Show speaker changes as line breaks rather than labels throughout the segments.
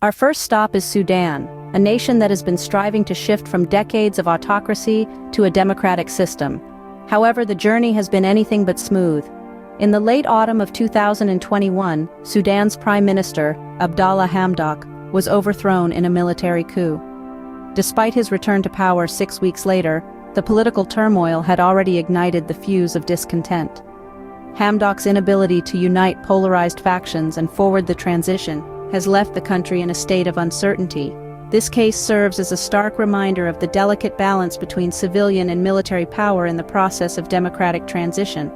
Our first stop is Sudan, a nation that has been striving to shift from decades of autocracy to a democratic system. However, the journey has been anything but smooth. In the late autumn of 2021, Sudan's Prime Minister, Abdallah Hamdok, was overthrown in a military coup. Despite his return to power 6 weeks later, the political turmoil had already ignited the fuse of discontent. Hamdok's inability to unite polarized factions and forward the transition has left the country in a state of uncertainty. This case serves as a stark reminder of the delicate balance between civilian and military power in the process of democratic transition.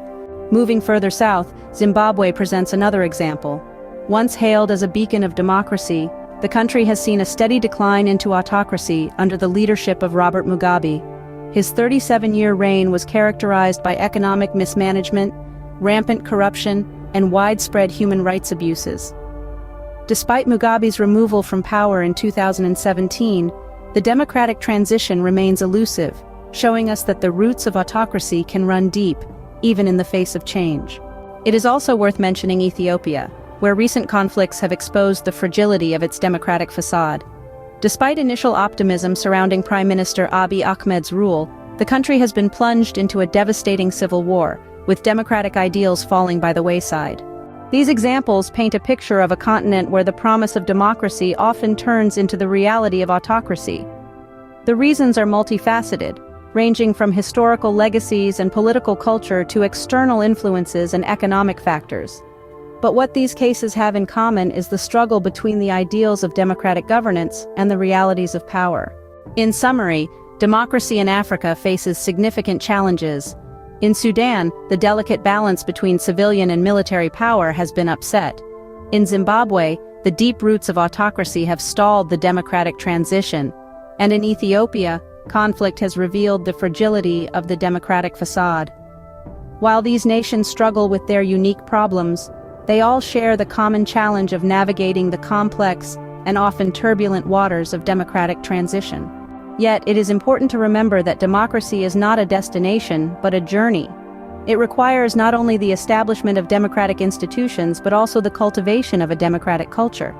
Moving further south, Zimbabwe presents another example. Once hailed as a beacon of democracy, the country has seen a steady decline into autocracy under the leadership of Robert Mugabe. His 37-year reign was characterized by economic mismanagement, rampant corruption, and widespread human rights abuses. Despite Mugabe's removal from power in 2017, the democratic transition remains elusive, showing us that the roots of autocracy can run deep, even in the face of change. It is also worth mentioning Ethiopia, where recent conflicts have exposed the fragility of its democratic facade. Despite initial optimism surrounding Prime Minister Abiy Ahmed's rule, the country has been plunged into a devastating civil war, with democratic ideals falling by the wayside. These examples paint a picture of a continent where the promise of democracy often turns into the reality of autocracy. The reasons are multifaceted, ranging from historical legacies and political culture to external influences and economic factors. But what these cases have in common is the struggle between the ideals of democratic governance and the realities of power. In summary, democracy in Africa faces significant challenges. In Sudan, the delicate balance between civilian and military power has been upset. In Zimbabwe, the deep roots of autocracy have stalled the democratic transition. And in Ethiopia, conflict has revealed the fragility of the democratic facade. While these nations struggle with their unique problems, they all share the common challenge of navigating the complex and often turbulent waters of democratic transition. Yet, it is important to remember that democracy is not a destination, but a journey. It requires not only the establishment of democratic institutions, but also the cultivation of a democratic culture.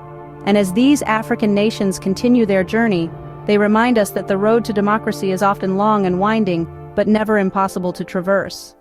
And as these African nations continue their journey, they remind us that the road to democracy is often long and winding, but never impossible to traverse.